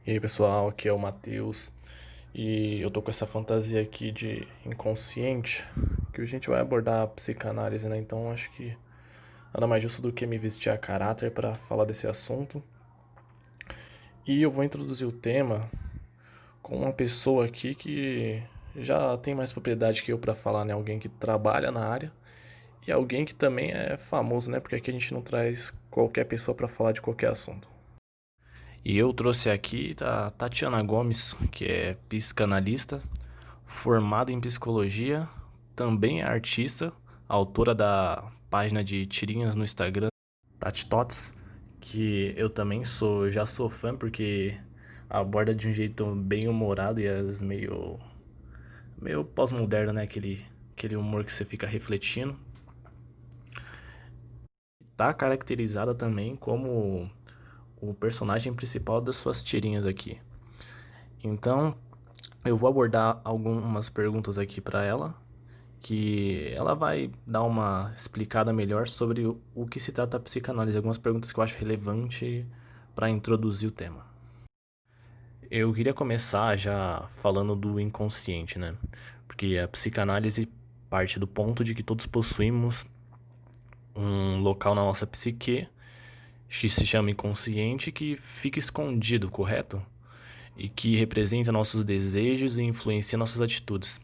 E aí pessoal, aqui é o Matheus e eu tô com essa fantasia aqui de inconsciente que a gente vai abordar a psicanálise, né? Então acho que nada mais justo do que me vestir a caráter para falar desse assunto. E eu vou introduzir o tema com uma pessoa aqui que já tem mais propriedade que eu para falar, né? Alguém que trabalha na área e alguém que também é famoso, né? Porque aqui a gente não traz qualquer pessoa para falar de qualquer assunto. E eu trouxe aqui a Tatiana Gomes, que é psicanalista, formada em psicologia, também é artista, autora da página de tirinhas no Instagram, Tati Tots, que eu também já sou fã porque aborda de um jeito bem humorado e às meio pós-moderno, né? Aquele humor que você fica refletindo. Tá caracterizada também como o personagem principal das suas tirinhas aqui. Então, eu vou abordar algumas perguntas aqui para ela, que ela vai dar uma explicada melhor sobre o que se trata a psicanálise, algumas perguntas que eu acho relevante para introduzir o tema. Eu queria começar já falando do inconsciente, né? Porque a psicanálise parte do ponto de que todos possuímos um local na nossa psique que se chama inconsciente que fica escondido, correto? E que representa nossos desejos e influencia nossas atitudes.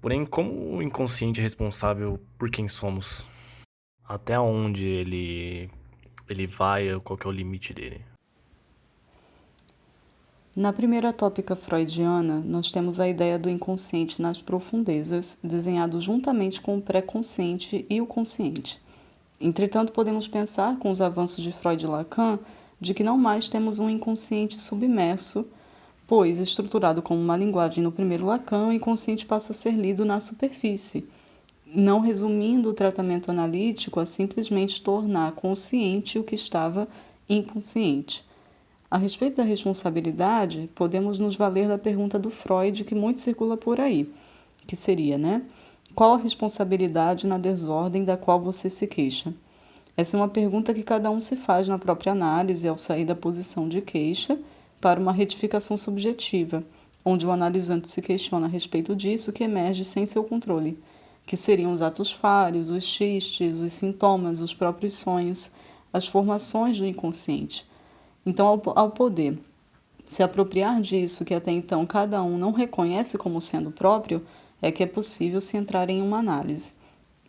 Porém, como o inconsciente é responsável por quem somos? Até onde ele vai, qual que é o limite dele? Na primeira tópica freudiana, nós temos a ideia do inconsciente nas profundezas, desenhado juntamente com o pré-consciente e o consciente. Entretanto, podemos pensar, com os avanços de Freud e Lacan, de que não mais temos um inconsciente submerso, pois, estruturado como uma linguagem no primeiro Lacan, o inconsciente passa a ser lido na superfície, não resumindo o tratamento analítico a simplesmente tornar consciente o que estava inconsciente. A respeito da responsabilidade, podemos nos valer da pergunta do Freud que muito circula por aí, que seria, né? Qual a responsabilidade na desordem da qual você se queixa? Essa é uma pergunta que cada um se faz na própria análise ao sair da posição de queixa para uma retificação subjetiva, onde o analisante se questiona a respeito disso que emerge sem seu controle, que seriam os atos falhos, os xistes, os sintomas, os próprios sonhos, as formações do inconsciente. Então, ao poder se apropriar disso que até então cada um não reconhece como sendo próprio, é que é possível se entrar em uma análise.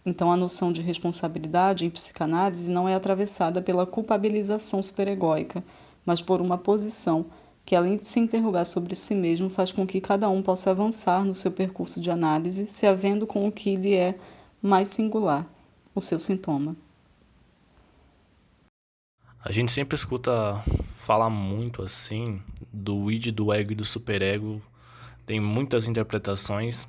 Então, a noção de responsabilidade em psicanálise não é atravessada pela culpabilização superegóica, mas por uma posição que, além de se interrogar sobre si mesmo, faz com que cada um possa avançar no seu percurso de análise, se havendo com o que lhe é mais singular, o seu sintoma. A gente sempre escuta falar muito assim do id, do ego e do superego. Tem muitas interpretações,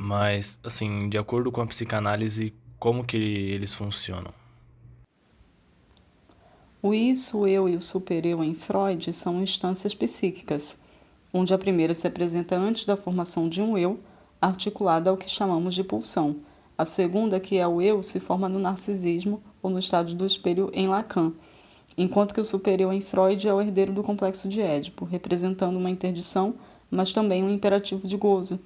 mas assim, de acordo com a psicanálise, como que eles funcionam? O isso, o eu e o supereu em Freud são instâncias psíquicas, onde a primeira se apresenta antes da formação de um eu, articulada ao que chamamos de pulsão. A segunda, que é o eu, se forma no narcisismo ou no estádio do espelho em Lacan, enquanto que o supereu em Freud é o herdeiro do complexo de Édipo, representando uma interdição, mas também um imperativo de gozo.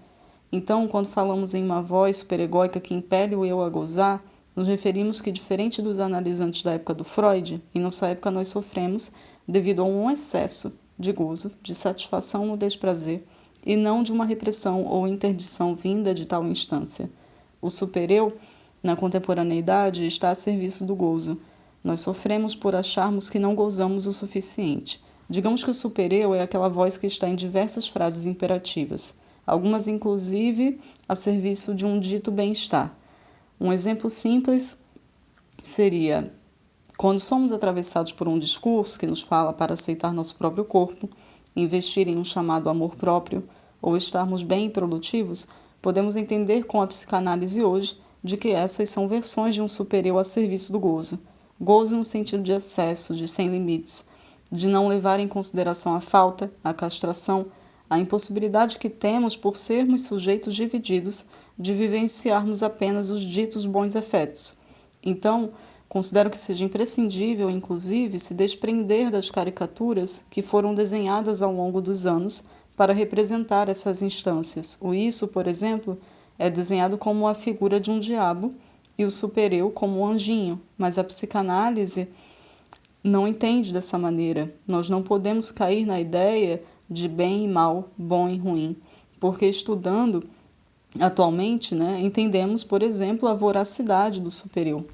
Então, quando falamos em uma voz superegóica que impele o eu a gozar, nos referimos que, diferente dos analisantes da época do Freud, em nossa época nós sofremos devido a um excesso de gozo, de satisfação no desprazer, e não de uma repressão ou interdição vinda de tal instância. O supereu, na contemporaneidade, está a serviço do gozo. Nós sofremos por acharmos que não gozamos o suficiente. Digamos que o supereu é aquela voz que está em diversas frases imperativas, algumas inclusive a serviço de um dito bem-estar. Um exemplo simples seria quando somos atravessados por um discurso que nos fala para aceitar nosso próprio corpo, investir em um chamado amor próprio ou estarmos bem e produtivos, podemos entender com a psicanálise hoje de que essas são versões de um superior a serviço do gozo. Gozo no sentido de excesso, de sem limites, de não levar em consideração a falta, a castração, a impossibilidade que temos por sermos sujeitos divididos de vivenciarmos apenas os ditos bons efetos. Então, Considero que seja imprescindível, inclusive, se desprender das caricaturas que foram desenhadas ao longo dos anos para representar essas instâncias. O isso, por exemplo, é desenhado como a figura de um diabo e o supereu como um anjinho, mas a psicanálise não entende dessa maneira. Nós não podemos cair na ideia de bem e mal, bom e ruim, porque estudando atualmente, entendemos, por exemplo, a voracidade do superior.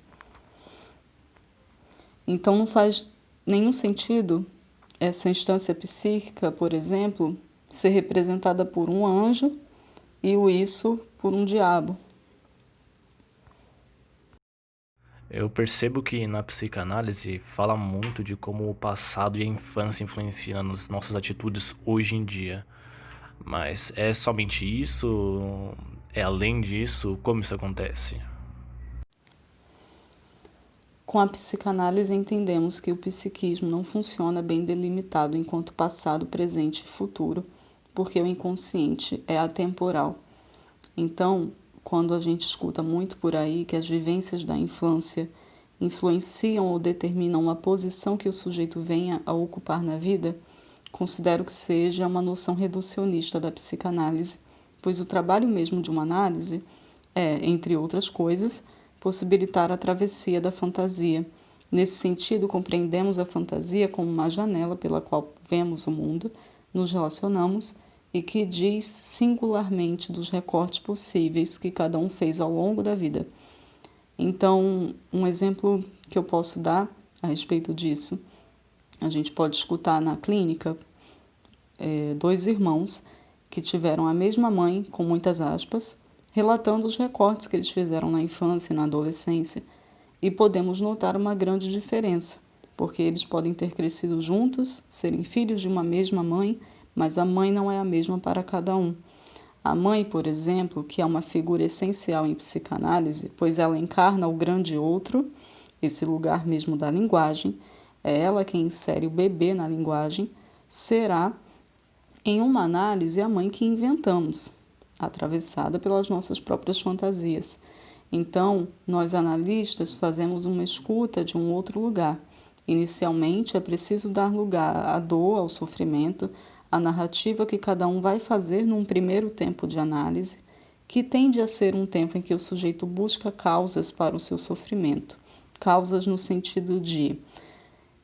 Então não faz nenhum sentido essa instância psíquica, por exemplo, ser representada por um anjo e o isso por um diabo. Eu percebo que na psicanálise fala muito de como o passado e a infância influenciam nas nossas atitudes hoje em dia. Mas é somente isso? É além disso? Como isso acontece? Com a psicanálise entendemos que o psiquismo não funciona bem delimitado enquanto passado, presente e futuro, porque o inconsciente é atemporal. Então, quando a gente escuta muito por aí que as vivências da infância influenciam ou determinam a posição que o sujeito venha a ocupar na vida, considero que seja uma noção reducionista da psicanálise, pois o trabalho mesmo de uma análise é, entre outras coisas, possibilitar a travessia da fantasia. Nesse sentido, compreendemos a fantasia como uma janela pela qual vemos o mundo, nos relacionamos e que diz singularmente dos recortes possíveis que cada um fez ao longo da vida. Então, um exemplo que eu posso dar a respeito disso, a gente pode escutar na clínica dois irmãos que tiveram a mesma mãe, com muitas aspas, relatando os recortes que eles fizeram na infância e na adolescência, e podemos notar uma grande diferença, porque eles podem ter crescido juntos, serem filhos de uma mesma mãe, mas a mãe não é a mesma para cada um. A mãe, por exemplo, que é uma figura essencial em psicanálise, pois ela encarna o grande outro, esse lugar mesmo da linguagem, é ela quem insere o bebê na linguagem, será, em uma análise, a mãe que inventamos, atravessada pelas nossas próprias fantasias. Então, nós analistas fazemos uma escuta de um outro lugar. Inicialmente, é preciso dar lugar à dor, ao sofrimento, à narrativa que cada um vai fazer num primeiro tempo de análise, que tende a ser um tempo em que o sujeito busca causas para o seu sofrimento. Causas no sentido de: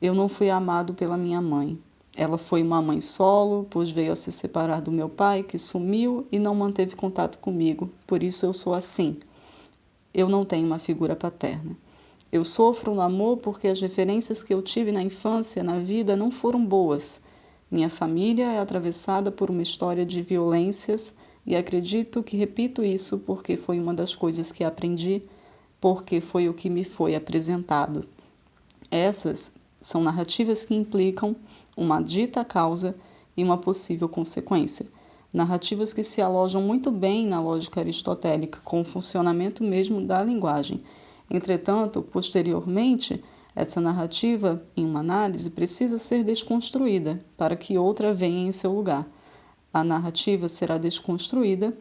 eu não fui amado pela minha mãe. Ela foi uma mãe solo, pois veio a se separar do meu pai, que sumiu e não manteve contato comigo. Por isso eu sou assim. Eu não tenho uma figura paterna. Eu sofro no amor porque as referências que eu tive na infância, na vida, não foram boas. Minha família é atravessada por uma história de violências e acredito que repito isso porque foi uma das coisas que aprendi, porque foi o que me foi apresentado. Essas são narrativas que implicam uma dita causa e uma possível consequência. Narrativas que se alojam muito bem na lógica aristotélica, com o funcionamento mesmo da linguagem. Entretanto, posteriormente, essa narrativa, em uma análise, precisa ser desconstruída para que outra venha em seu lugar. A narrativa será desconstruída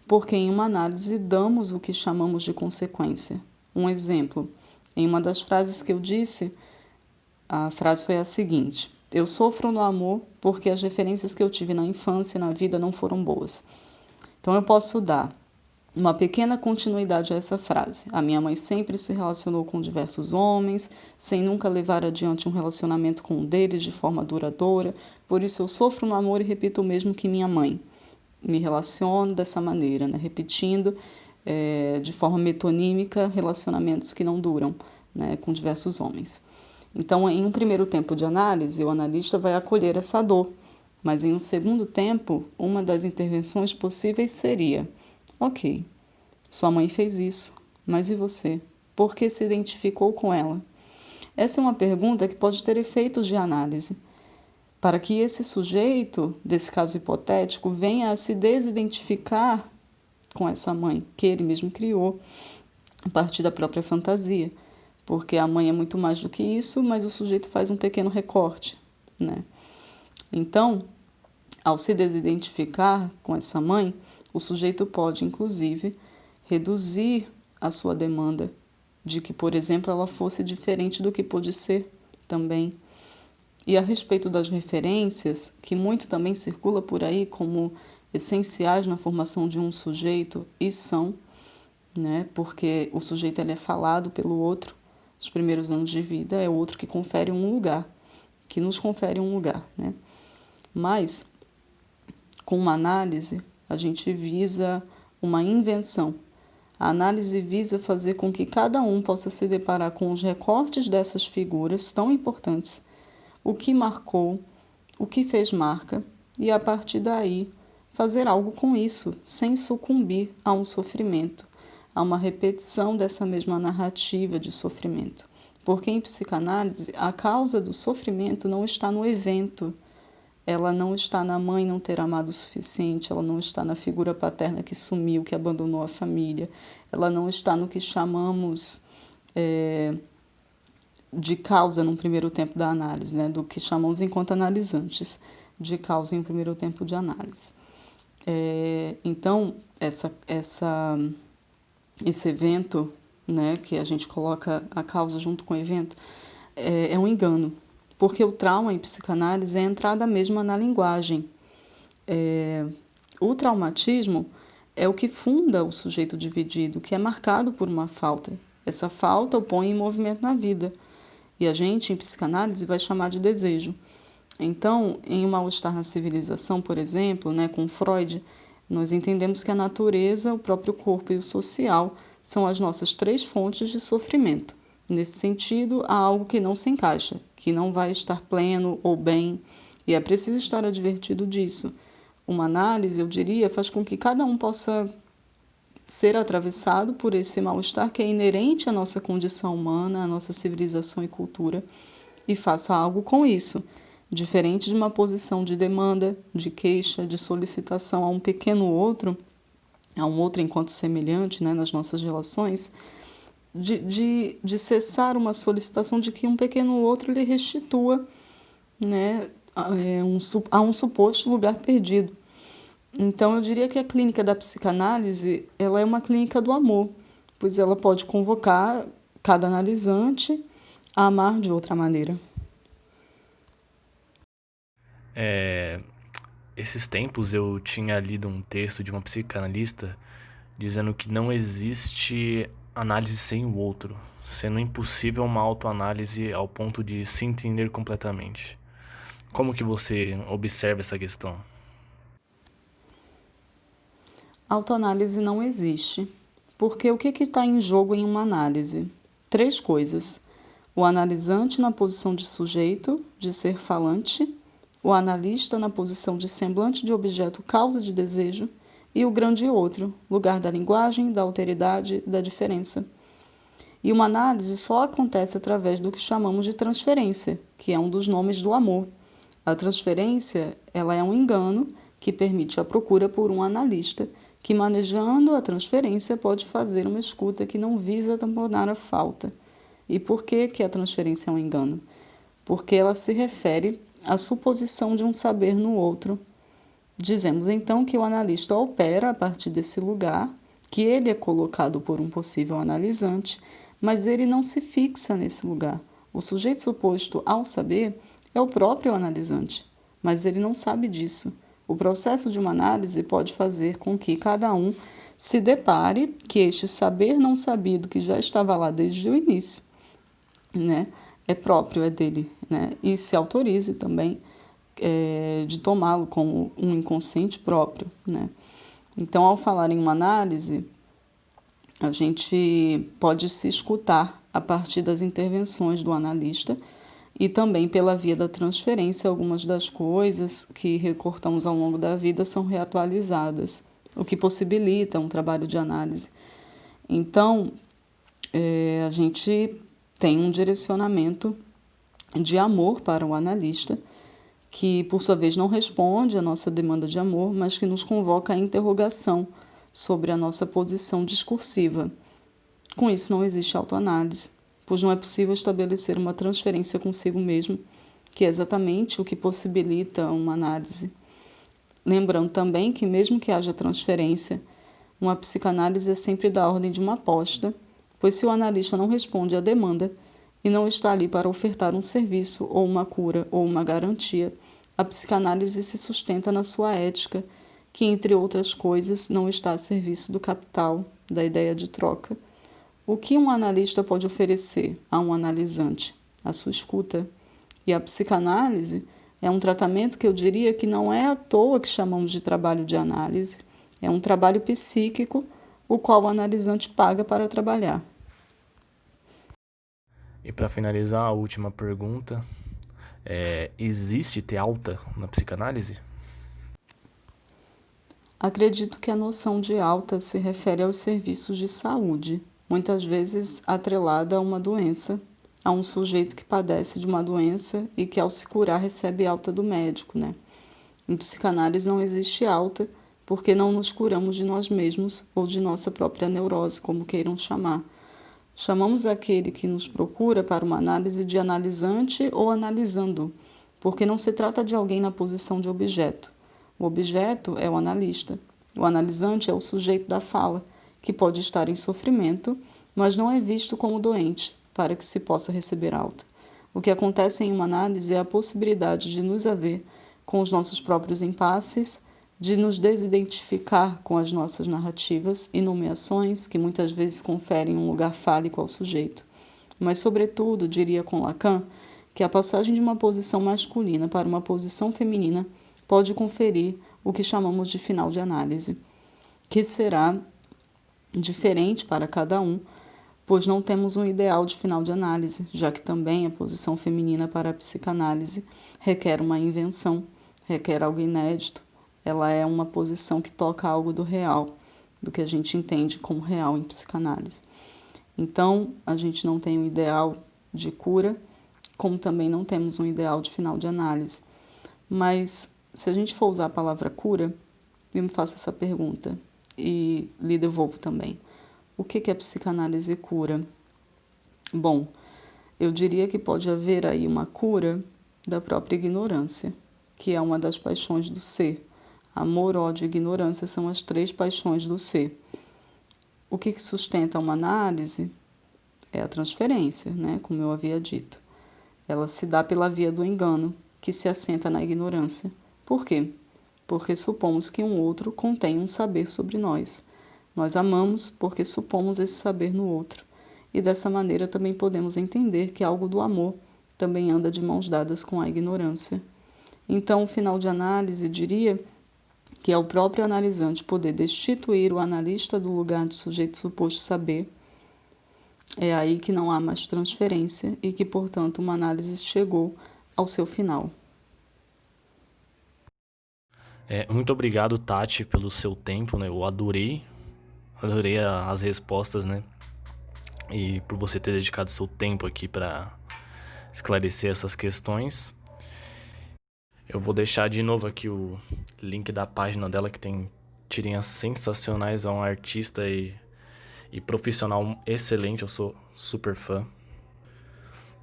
porque, em uma análise, damos o que chamamos de consequência. Um exemplo: em uma das frases que eu disse, a frase foi a seguinte: eu sofro no amor porque as referências que eu tive na infância e na vida não foram boas. Então eu posso dar uma pequena continuidade a essa frase. A minha mãe sempre se relacionou com diversos homens, sem nunca levar adiante um relacionamento com um deles de forma duradoura, por isso eu sofro no amor e repito o mesmo que minha mãe. Me relaciono dessa maneira, repetindo de forma metonímica relacionamentos que não duram, com diversos homens. Então, em um primeiro tempo de análise, o analista vai acolher essa dor, mas em um segundo tempo, uma das intervenções possíveis seria: ok, sua mãe fez isso, mas e você? Por que se identificou com ela? Essa é uma pergunta que pode ter efeitos de análise, para que esse sujeito, desse caso hipotético, venha a se desidentificar com essa mãe que ele mesmo criou, a partir da própria fantasia. Porque a mãe é muito mais do que isso, mas o sujeito faz um pequeno recorte, Então, ao se desidentificar com essa mãe, o sujeito pode, inclusive, reduzir a sua demanda de que, por exemplo, ela fosse diferente do que pôde ser também. E a respeito das referências, que muito também circula por aí como essenciais na formação de um sujeito, e são, né? Porque o sujeito ele é falado pelo outro, os primeiros anos de vida, é o outro que confere um lugar, que nos confere um lugar, né? Mas, com uma análise, a gente visa uma invenção. A análise visa fazer com que cada um possa se deparar com os recortes dessas figuras tão importantes, o que marcou, o que fez marca, e a partir daí fazer algo com isso, sem sucumbir a um sofrimento, a uma repetição dessa mesma narrativa de sofrimento. Porque em psicanálise, a causa do sofrimento não está no evento, ela não está na mãe não ter amado o suficiente, ela não está na figura paterna que sumiu, que abandonou a família, ela não está no que chamamos de causa no primeiro tempo da análise, né? Do que chamamos enquanto analisantes de causa em um primeiro tempo de análise. Então, esse evento, né, que a gente coloca a causa junto com o evento, é um engano, porque o trauma em psicanálise é a entrada mesma na linguagem. O traumatismo é o que funda o sujeito dividido, que é marcado por uma falta. Essa falta o põe em movimento na vida. E a gente, em psicanálise, vai chamar de desejo. Então, em O Mal-Estar na Civilização, por exemplo, né, com Freud, nós entendemos que a natureza, o próprio corpo e o social são as nossas três fontes de sofrimento. Nesse sentido, há algo que não se encaixa, que não vai estar pleno ou bem, e é preciso estar advertido disso. Uma análise, eu diria, faz com que cada um possa ser atravessado por esse mal-estar que é inerente à nossa condição humana, à nossa civilização e cultura, e faça algo com isso, diferente de uma posição de demanda, de queixa, de solicitação a um pequeno outro, a um outro enquanto semelhante, né, nas nossas relações, de cessar uma solicitação de que um pequeno outro lhe restitua, né, a um suposto lugar perdido. Então, eu diria que a clínica da psicanálise, ela é uma clínica do amor, pois ela pode convocar cada analisante a amar de outra maneira. Esses tempos eu tinha lido um texto de uma psicanalista dizendo que não existe análise sem o outro, sendo impossível uma autoanálise ao ponto de se entender completamente. Como que você observa essa questão? Autoanálise não existe, porque o que está em jogo em uma análise? Três coisas: o analisante na posição de sujeito, de ser falante, o analista na posição de semblante de objeto causa de desejo, e o grande outro, lugar da linguagem, da alteridade, da diferença. E uma análise só acontece através do que chamamos de transferência, que é um dos nomes do amor. A transferência, ela é um engano que permite a procura por um analista, que manejando a transferência pode fazer uma escuta que não visa tamponar a falta. E por que a transferência é um engano? Porque ela se refere à suposição de um saber no outro. Dizemos então que o analista opera a partir desse lugar, que ele é colocado por um possível analisante, mas ele não se fixa nesse lugar. O sujeito suposto ao saber é o próprio analisante, mas ele não sabe disso. O processo de uma análise pode fazer com que cada um se depare que este saber não sabido, que já estava lá desde o início, né, é próprio, é dele, né, e se autorize também de tomá-lo como um inconsciente próprio, né. Então, ao falar em uma análise, a gente pode se escutar a partir das intervenções do analista e também pela via da transferência, algumas das coisas que recortamos ao longo da vida são reatualizadas, o que possibilita um trabalho de análise. Então, a gente tem um direcionamento de amor para o analista, que por sua vez não responde à nossa demanda de amor, mas que nos convoca à interrogação sobre a nossa posição discursiva. Com isso não existe autoanálise, pois não é possível estabelecer uma transferência consigo mesmo, que é exatamente o que possibilita uma análise. Lembrando também que mesmo que haja transferência, uma psicanálise é sempre da ordem de uma aposta, pois se o analista não responde à demanda e não está ali para ofertar um serviço ou uma cura ou uma garantia, a psicanálise se sustenta na sua ética, que, entre outras coisas, não está a serviço do capital, da ideia de troca. O que um analista pode oferecer a um analisante? A sua escuta. E a psicanálise é um tratamento que eu diria que não é à toa que chamamos de trabalho de análise. É um trabalho psíquico, o qual o analisante paga para trabalhar. E para finalizar, a última pergunta existe ter alta na psicanálise? Acredito que a noção de alta se refere aos serviços de saúde, muitas vezes atrelada a uma doença, a um sujeito que padece de uma doença e que, ao se curar, recebe alta do médico, né? Em psicanálise não existe alta, porque não nos curamos de nós mesmos ou de nossa própria neurose, como queiram chamar. Chamamos aquele que nos procura para uma análise de analisante ou analisando, porque não se trata de alguém na posição de objeto. O objeto é o analista. O analisante é o sujeito da fala, que pode estar em sofrimento, mas não é visto como doente, para que se possa receber alta. O que acontece em uma análise é a possibilidade de nos haver com os nossos próprios impasses, de nos desidentificar com as nossas narrativas e nomeações que muitas vezes conferem um lugar fálico ao sujeito. Mas, sobretudo, diria com Lacan, que a passagem de uma posição masculina para uma posição feminina pode conferir o que chamamos de final de análise, que será diferente para cada um, pois não temos um ideal de final de análise, já que também a posição feminina para a psicanálise requer uma invenção, requer algo inédito. Ela é uma posição que toca algo do real, do que a gente entende como real em psicanálise. Então, a gente não tem um ideal de cura, como também não temos um ideal de final de análise. Mas, se a gente for usar a palavra cura, eu me faço essa pergunta e lhe devolvo também. O que a psicanálise cura? Bom, eu diria que pode haver aí uma cura da própria ignorância, que é uma das paixões do ser. Amor, ódio e ignorância são as 3 paixões do ser. O que sustenta uma análise é a transferência, né? Como eu havia dito. Ela se dá pela via do engano, que se assenta na ignorância. Por quê? Porque supomos que um outro contém um saber sobre nós. Nós amamos porque supomos esse saber no outro. E dessa maneira também podemos entender que algo do amor também anda de mãos dadas com a ignorância. Então, o final de análise diria que é o próprio analisante poder destituir o analista do lugar de sujeito suposto saber. É aí que não há mais transferência e que, portanto, uma análise chegou ao seu final. Muito obrigado, Tati, pelo seu tempo, né? Eu adorei as respostas, né? E por você ter dedicado seu tempo aqui para esclarecer essas questões. Eu vou deixar de novo aqui o link da página dela, que tem tirinhas sensacionais. É um artista e profissional excelente, eu sou super fã.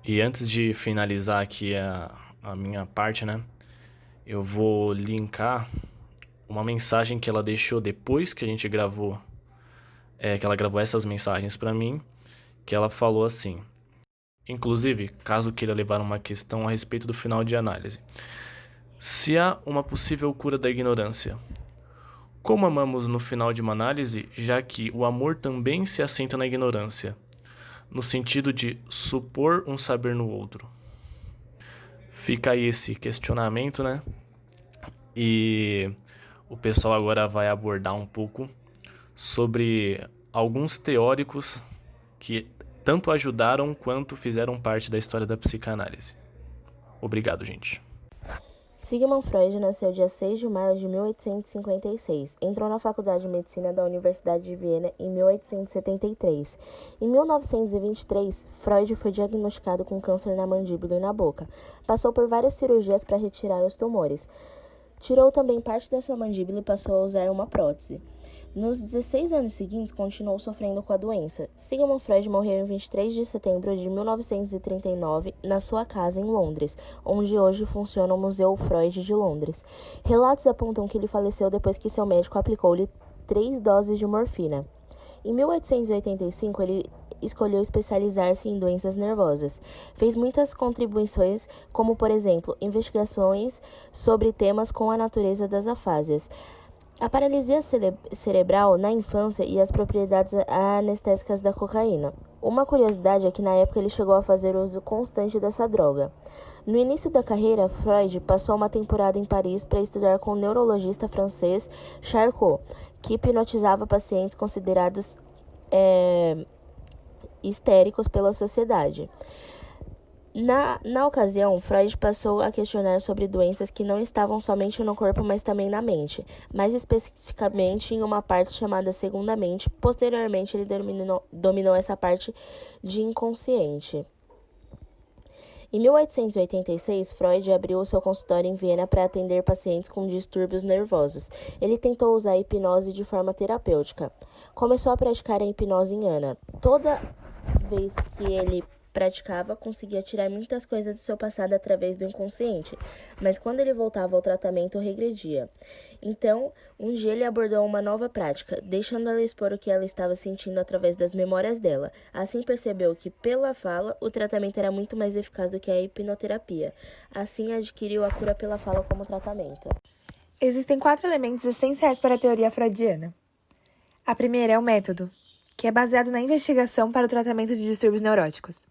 E antes de finalizar aqui a minha parte, né? Eu vou linkar uma mensagem que ela deixou depois que a gente gravou, que ela gravou essas mensagens para mim, que ela falou assim: inclusive, caso queira levar uma questão a respeito do final de análise. Se há uma possível cura da ignorância, como amamos no final de uma análise, já que o amor também se assenta na ignorância, no sentido de supor um saber no outro? Fica aí esse questionamento, né? E o pessoal agora vai abordar um pouco sobre alguns teóricos que tanto ajudaram quanto fizeram parte da história da psicanálise. Obrigado, gente. Sigmund Freud nasceu dia 6 de maio de 1856. Entrou na Faculdade de Medicina da Universidade de Viena em 1873. Em 1923, Freud foi diagnosticado com câncer na mandíbula e na boca. Passou por várias cirurgias para retirar os tumores. Tirou também parte da sua mandíbula e passou a usar uma prótese. Nos 16 anos seguintes, continuou sofrendo com a doença. Sigmund Freud morreu em 23 de setembro de 1939 na sua casa em Londres, onde hoje funciona o Museu Freud de Londres. Relatos apontam que ele faleceu depois que seu médico aplicou-lhe 3 doses de morfina. Em 1885, ele escolheu especializar-se em doenças nervosas. Fez muitas contribuições, como, por exemplo, investigações sobre temas com a natureza das afásias, a paralisia cerebral na infância e as propriedades anestésicas da cocaína. Uma curiosidade é que na época ele chegou a fazer uso constante dessa droga. No início da carreira, Freud passou uma temporada em Paris para estudar com o neurologista francês Charcot, que hipnotizava pacientes considerados histéricos pela sociedade. Na ocasião, Freud passou a questionar sobre doenças que não estavam somente no corpo, mas também na mente, mais especificamente em uma parte chamada segunda mente. Posteriormente, ele dominou essa parte de inconsciente. Em 1886, Freud abriu seu consultório em Viena para atender pacientes com distúrbios nervosos. Ele tentou usar a hipnose de forma terapêutica. Começou a praticar a hipnose em Ana. Toda vez que ele praticava, conseguia tirar muitas coisas do seu passado através do inconsciente, mas quando ele voltava ao tratamento, regredia. Então, um dia ele abordou uma nova prática, deixando ela expor o que ela estava sentindo através das memórias dela. Assim percebeu que, pela fala, o tratamento era muito mais eficaz do que a hipnoterapia. Assim, adquiriu a cura pela fala como tratamento. Existem 4 elementos essenciais para a teoria freudiana. A primeira é o método, que é baseado na investigação para o tratamento de distúrbios neuróticos.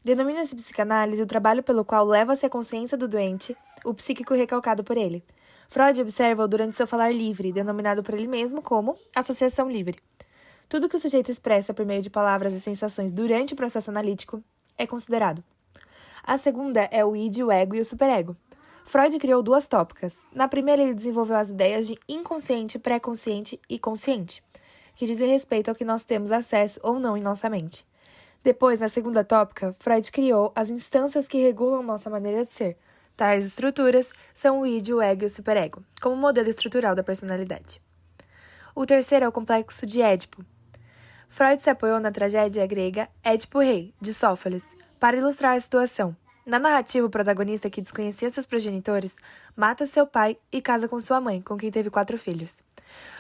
Denomina-se psicanálise o trabalho pelo qual leva-se a consciência do doente, o psíquico recalcado por ele. Freud observa-o durante seu falar livre, denominado por ele mesmo como associação livre. Tudo que o sujeito expressa por meio de palavras e sensações durante o processo analítico é considerado. A segunda é o id, o ego e o superego. Freud criou 2 tópicas. Na primeira, ele desenvolveu as ideias de inconsciente, pré-consciente e consciente, que dizem respeito ao que nós temos acesso ou não em nossa mente. Depois, na segunda tópica, Freud criou as instâncias que regulam nossa maneira de ser. Tais estruturas são o id, o ego e o superego, como modelo estrutural da personalidade. O terceiro é o complexo de Édipo. Freud se apoiou na tragédia grega Édipo Rei, de Sófocles, para ilustrar a situação. Na narrativa, o protagonista, que desconhecia seus progenitores, mata seu pai e casa com sua mãe, com quem teve 4 filhos.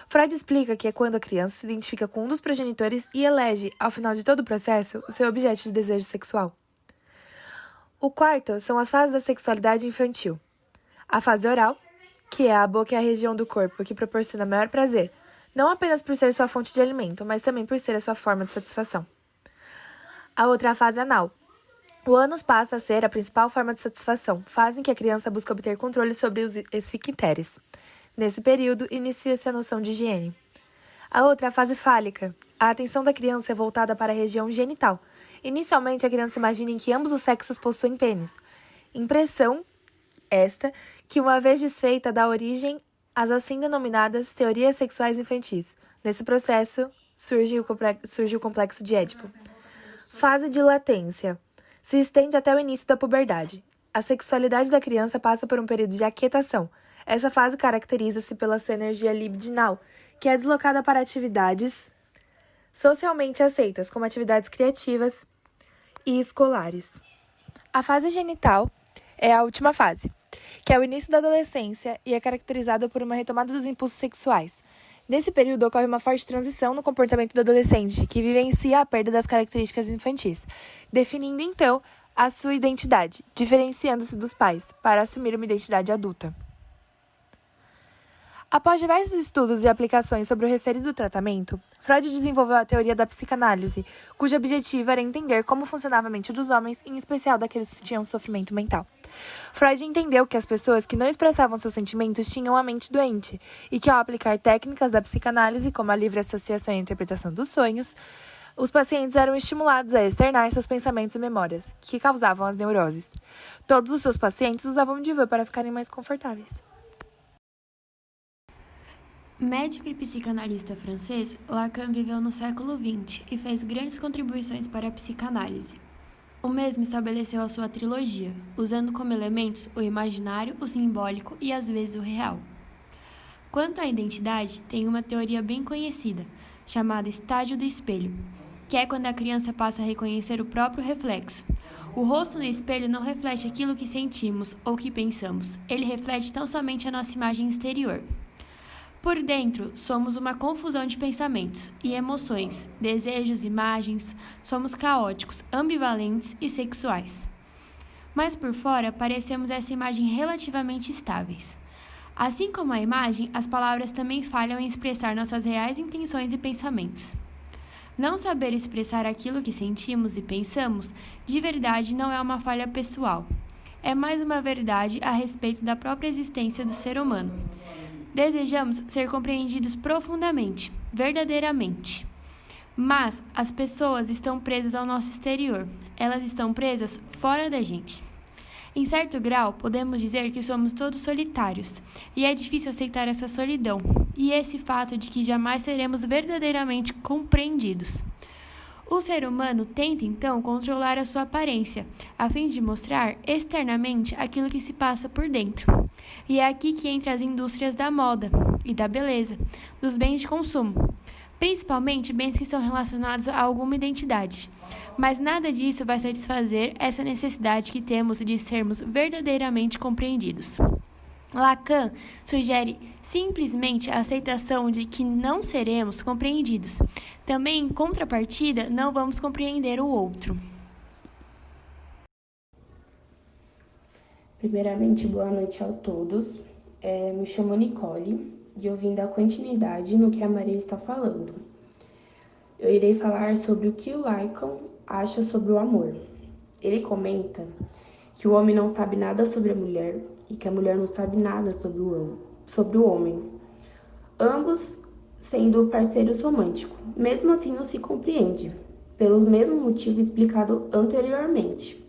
Freud explica que é quando a criança se identifica com um dos progenitores e elege, ao final de todo o processo, o seu objeto de desejo sexual. O quarto são as fases da sexualidade infantil. A fase oral, que é a boca e a região do corpo que proporciona maior prazer, não apenas por ser sua fonte de alimento, mas também por ser a sua forma de satisfação. A outra é a fase anal. O ânus passa a ser a principal forma de satisfação, fase em que a criança busca obter controle sobre os esfincteres. Nesse período, inicia-se a noção de higiene. A outra é a fase fálica. A atenção da criança é voltada para a região genital. Inicialmente, a criança imagina que ambos os sexos possuem pênis. Impressão esta que, uma vez desfeita, dá origem às assim denominadas teorias sexuais infantis. Nesse processo, surge o complexo de Édipo. Fase de latência. Se estende até o início da puberdade. A sexualidade da criança passa por um período de aquietação. Essa fase caracteriza-se pela sua energia libidinal, que é deslocada para atividades socialmente aceitas, como atividades criativas e escolares. A fase genital é a última fase, que é o início da adolescência e é caracterizada por uma retomada dos impulsos sexuais. Nesse período, ocorre uma forte transição no comportamento do adolescente, que vivencia a perda das características infantis, definindo, então, a sua identidade, diferenciando-se dos pais, para assumir uma identidade adulta. Após diversos estudos e aplicações sobre o referido tratamento, Freud desenvolveu a teoria da psicanálise, cujo objetivo era entender como funcionava a mente dos homens, em especial daqueles que tinham sofrimento mental. Freud entendeu que as pessoas que não expressavam seus sentimentos tinham a mente doente, e que ao aplicar técnicas da psicanálise, como a livre associação e a interpretação dos sonhos, os pacientes eram estimulados a externar seus pensamentos e memórias, que causavam as neuroses. Todos os seus pacientes usavam divã para ficarem mais confortáveis. Médico e psicanalista francês, Lacan viveu no século XX e fez grandes contribuições para a psicanálise. O mesmo estabeleceu a sua trilogia, usando como elementos o imaginário, o simbólico e às vezes o real. Quanto à identidade, tem uma teoria bem conhecida, chamada estágio do espelho, que é quando a criança passa a reconhecer o próprio reflexo. O rosto no espelho não reflete aquilo que sentimos ou que pensamos, ele reflete tão somente a nossa imagem exterior. Por dentro, somos uma confusão de pensamentos e emoções, desejos, imagens, somos caóticos, ambivalentes e sexuais. Mas por fora, parecemos essa imagem relativamente estáveis. Assim como a imagem, as palavras também falham em expressar nossas reais intenções e pensamentos. Não saber expressar aquilo que sentimos e pensamos, de verdade, não é uma falha pessoal. É mais uma verdade a respeito da própria existência do ser humano. Desejamos ser compreendidos profundamente, verdadeiramente. Mas as pessoas estão presas ao nosso exterior. Elas estão presas fora da gente. Em certo grau, podemos dizer que somos todos solitários, e é difícil aceitar essa solidão, e esse fato de que jamais seremos verdadeiramente compreendidos. O ser humano tenta, então, controlar a sua aparência, a fim de mostrar externamente aquilo que se passa por dentro. E é aqui que entram as indústrias da moda e da beleza, dos bens de consumo, principalmente bens que são relacionados a alguma identidade. Mas nada disso vai satisfazer essa necessidade que temos de sermos verdadeiramente compreendidos. Lacan sugere simplesmente a aceitação de que não seremos compreendidos. Também, em contrapartida, não vamos compreender o outro. Primeiramente, boa noite a todos. Me chamo Nicole e eu vim dar continuidade no que a Maria está falando. Eu irei falar sobre o que o Lacan acha sobre o amor. Ele comenta que o homem não sabe nada sobre a mulher e que a mulher não sabe nada sobre o homem. Ambos sendo parceiros românticos, mesmo assim não se compreende, pelos mesmos motivos explicados anteriormente.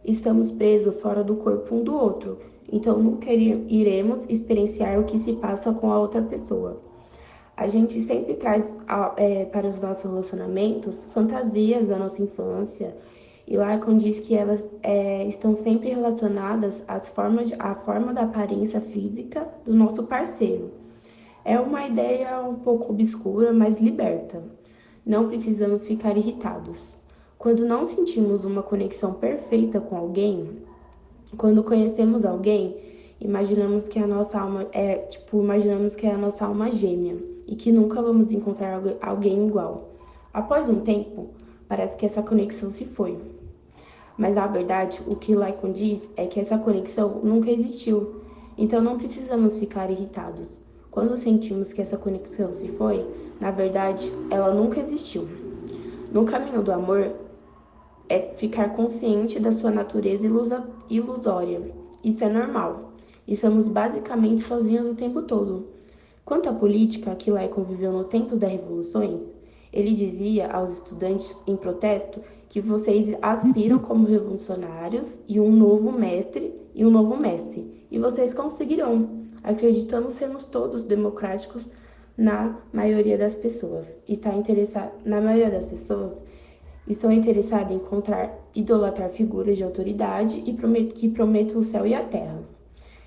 Estamos presos fora do corpo um do outro, então nunca iremos experienciar o que se passa com a outra pessoa. A gente sempre traz para os nossos relacionamentos fantasias da nossa infância, e Lacan diz que elas estão sempre relacionadas à forma da aparência física do nosso parceiro. É uma ideia um pouco obscura, mas liberta. Não precisamos ficar irritados. Quando não sentimos uma conexão perfeita com alguém, quando conhecemos alguém, imaginamos que a nossa alma gêmea e que nunca vamos encontrar alguém igual. Após um tempo, parece que essa conexão se foi. Mas a verdade, o que Lacan diz é que essa conexão nunca existiu, então não precisamos ficar irritados. Quando sentimos que essa conexão se foi, na verdade, ela nunca existiu. No caminho do amor, é ficar consciente da sua natureza ilusória. Isso é normal. E somos basicamente sozinhos o tempo todo. Quanto à política que Lacan viveu no tempo das revoluções, ele dizia aos estudantes em protesto que vocês aspiram como revolucionários e um novo mestre, e vocês conseguirão. Acreditamos sermos todos democráticos na maioria das pessoas. Na maioria das pessoas estão interessadas em idolatrar figuras de autoridade e que prometam o céu e a terra.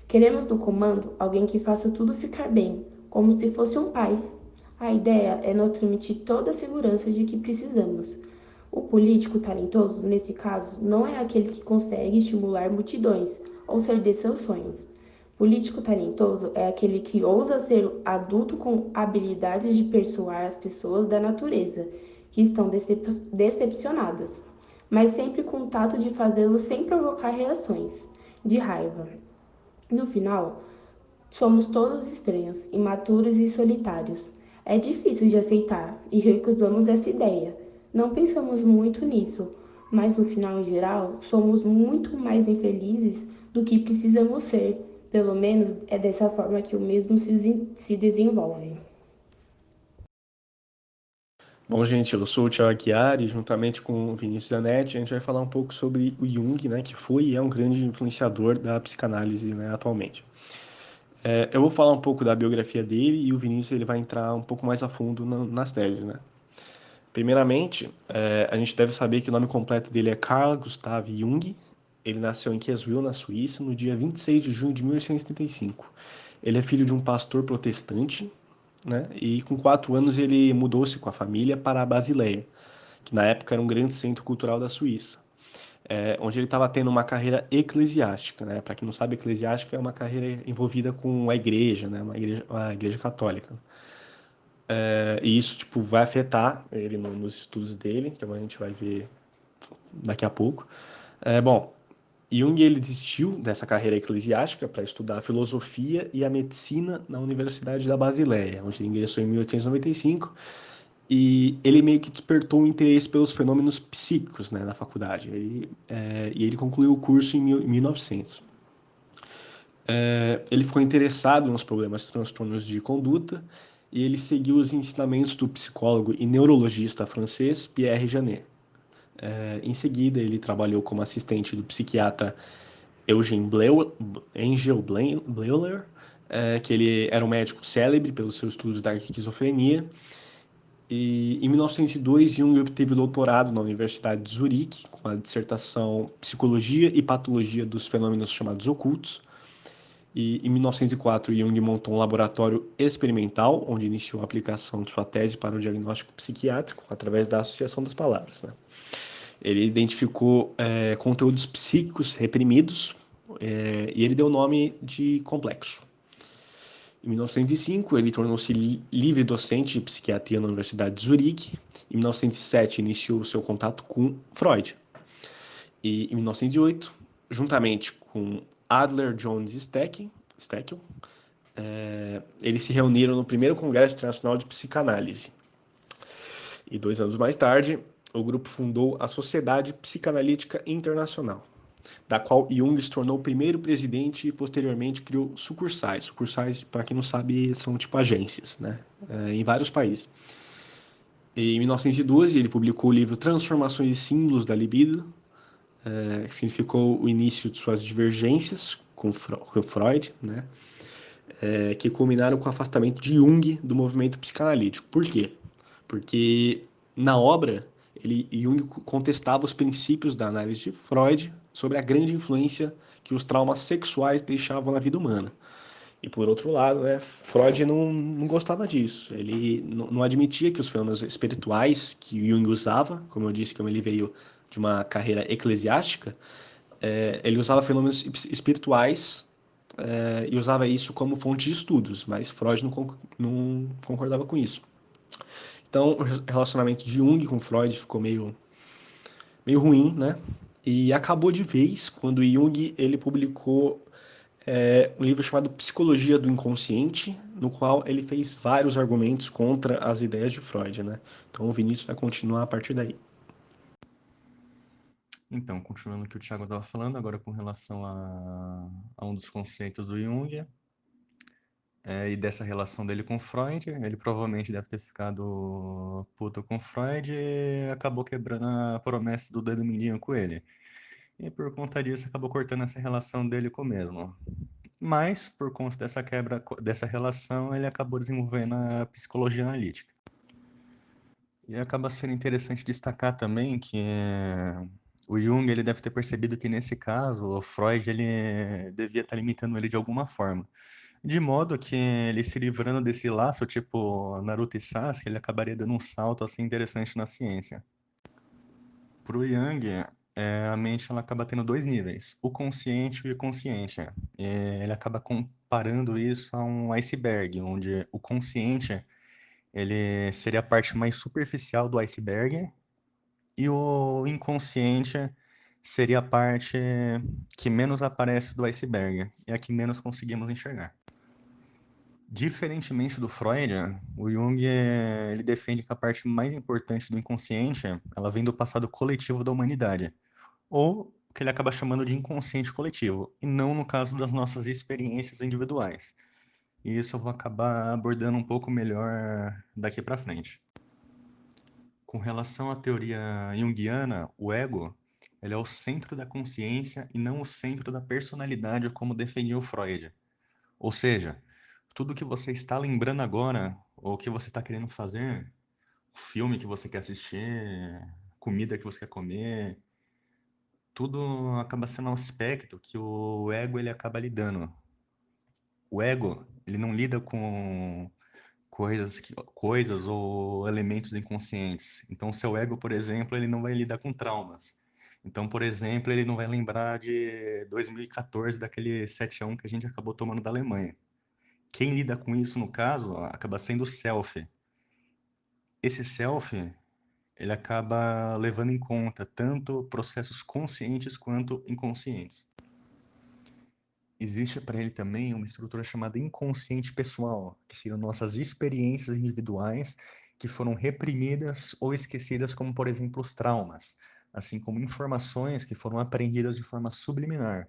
Queremos no comando alguém que faça tudo ficar bem, como se fosse um pai. A ideia é nos transmitir toda a segurança de que precisamos. O político talentoso, nesse caso, não é aquele que consegue estimular multidões ou ceder seus sonhos. Político talentoso é aquele que ousa ser adulto com habilidades de persuadir as pessoas da natureza, que estão decepcionadas, mas sempre com o tato de fazê-lo sem provocar reações de raiva. No final, somos todos estranhos, imaturos e solitários. É difícil de aceitar e recusamos essa ideia. Não pensamos muito nisso, mas no final, em geral, somos muito mais infelizes do que precisamos ser. Pelo menos é dessa forma que o mesmo se desenvolve. Bom, gente, eu sou o Thiago Chiari, juntamente com o Vinícius Zanetti, a gente vai falar um pouco sobre o Jung, né, que foi e é um grande influenciador da psicanálise, né, atualmente. Eu vou falar um pouco da biografia dele e o Vinícius ele vai entrar um pouco mais a fundo nas teses, né. Primeiramente, a gente deve saber que o nome completo dele é Carl Gustav Jung. Ele nasceu em Kitzbühel, na Suíça, no dia 26 de junho de 1875. Ele é filho de um pastor protestante, né? E com 4 anos ele mudou-se com a família para a Basileia, que na época era um grande centro cultural da Suíça. onde ele estava tendo uma carreira eclesiástica, né? Para quem não sabe, eclesiástica é uma carreira envolvida com a igreja, né? Uma igreja católica. E isso, tipo, vai afetar ele nos estudos dele, que a gente vai ver daqui a pouco. Bom, Jung ele desistiu dessa carreira eclesiástica para estudar a filosofia e a medicina na Universidade da Basileia, onde ele ingressou em 1895, e ele meio que despertou o interesse pelos fenômenos psíquicos, né, na faculdade. E ele concluiu o curso em 1900. Ele ficou interessado nos problemas de transtornos de conduta e ele seguiu os ensinamentos do psicólogo e neurologista francês Pierre Janet. Em seguida, ele trabalhou como assistente do psiquiatra Angel Bleuler, que ele era um médico célebre pelos seus estudos da esquizofrenia. E em 1902, Jung obteve o doutorado na Universidade de Zurique, com a dissertação Psicologia e Patologia dos Fenômenos Chamados Ocultos. E em 1904, Jung montou um laboratório experimental, onde iniciou a aplicação de sua tese para o diagnóstico psiquiátrico, através da associação das palavras, né? Ele identificou conteúdos psíquicos reprimidos e ele deu o nome de complexo. Em 1905, ele tornou-se livre docente de psiquiatria na Universidade de Zurique. Em 1907, iniciou seu contato com Freud. E em 1908, juntamente com Adler Jones Steckel, eles se reuniram no primeiro Congresso Internacional de Psicanálise. E 2 anos mais tarde, o grupo fundou a Sociedade Psicanalítica Internacional, da qual Jung se tornou o primeiro presidente e posteriormente criou sucursais. Sucursais, para quem não sabe, são tipo agências, né? Em vários países. E em 1912, ele publicou o livro Transformações e Símbolos da Libido, que significou o início de suas divergências com Freud, né? Que culminaram com o afastamento de Jung do movimento psicanalítico. Por quê? Porque na obra, Jung contestava os princípios da análise de Freud sobre a grande influência que os traumas sexuais deixavam na vida humana. E por outro lado, né, Freud não gostava disso. Ele não admitia que os fenômenos espirituais que Jung usava, como eu disse, como ele veio de uma carreira eclesiástica, ele usava fenômenos espirituais e usava isso como fonte de estudos, mas Freud não concordava com isso. Então, o relacionamento de Jung com Freud ficou meio ruim, né? E acabou de vez quando Jung ele publicou um livro chamado Psicologia do Inconsciente, no qual ele fez vários argumentos contra as ideias de Freud, né? Então, o Vinícius vai continuar a partir daí. Então, continuando o que o Thiago estava falando, agora com relação a um dos conceitos do Jung, e dessa relação dele com Freud, ele provavelmente deve ter ficado puto com Freud e acabou quebrando a promessa do dedo mindinho com ele. E por conta disso, acabou cortando essa relação dele com o mesmo. Mas, por conta dessa quebra dessa relação, ele acabou desenvolvendo a psicologia analítica. E acaba sendo interessante destacar também que o Jung ele deve ter percebido que, nesse caso, o Freud ele devia estar limitando ele de alguma forma. De modo que ele se livrando desse laço, tipo Naruto e Sasuke, ele acabaria dando um salto assim interessante na ciência. Para o Jung, a mente ela acaba tendo 2 níveis, o consciente e o inconsciente. Ele acaba comparando isso a um iceberg, onde o consciente ele seria a parte mais superficial do iceberg e o inconsciente seria a parte que menos aparece do iceberg e a que menos conseguimos enxergar. Diferentemente do Freud, o Jung ele defende que a parte mais importante do inconsciente ela vem do passado coletivo da humanidade, ou que ele acaba chamando de inconsciente coletivo, e não no caso das nossas experiências individuais. E isso eu vou acabar abordando um pouco melhor daqui para frente. Com relação à teoria junguiana, o ego ele é o centro da consciência e não o centro da personalidade, como defendia o Freud. Ou seja, tudo que você está lembrando agora, ou que você está querendo fazer, filme que você quer assistir, comida que você quer comer, tudo acaba sendo um aspecto que o ego ele acaba lidando. O ego, ele não lida com coisas ou elementos inconscientes. Então, o seu ego, por exemplo, ele não vai lidar com traumas. Então, por exemplo, ele não vai lembrar de 2014, daquele 7-1 que a gente acabou tomando da Alemanha. Quem lida com isso, no caso, acaba sendo o self. Esse self, ele acaba levando em conta tanto processos conscientes quanto inconscientes. Existe para ele também uma estrutura chamada inconsciente pessoal, que seriam nossas experiências individuais que foram reprimidas ou esquecidas, como, por exemplo, os traumas, assim como informações que foram aprendidas de forma subliminar.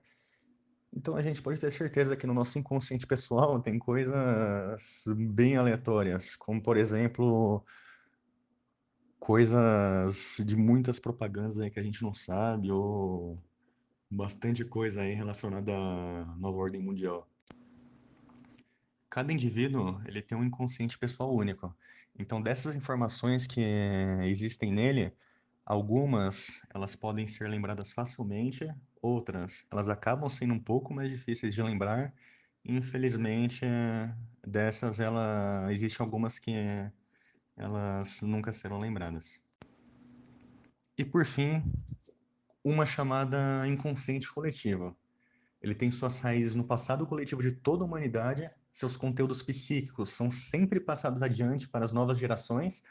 Então a gente pode ter certeza que no nosso inconsciente pessoal tem coisas bem aleatórias, como, por exemplo, coisas de muitas propagandas aí que a gente não sabe, ou bastante coisa aí relacionada à nova ordem mundial. Cada indivíduo, ele tem um inconsciente pessoal único. Então, dessas informações que existem nele, algumas elas podem ser lembradas facilmente, outras elas acabam sendo um pouco mais difíceis de lembrar. Infelizmente, dessas existem algumas que elas nunca serão lembradas. E por fim, uma chamada inconsciente coletivo. Ele tem suas raízes no passado coletivo de toda a humanidade, seus conteúdos psíquicos são sempre passados adiante para as novas gerações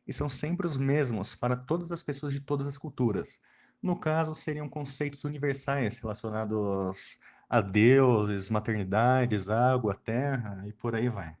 e são sempre os mesmos para todas as pessoas de todas as culturas. No caso, seriam conceitos universais relacionados a deuses, maternidades, água, terra e por aí vai.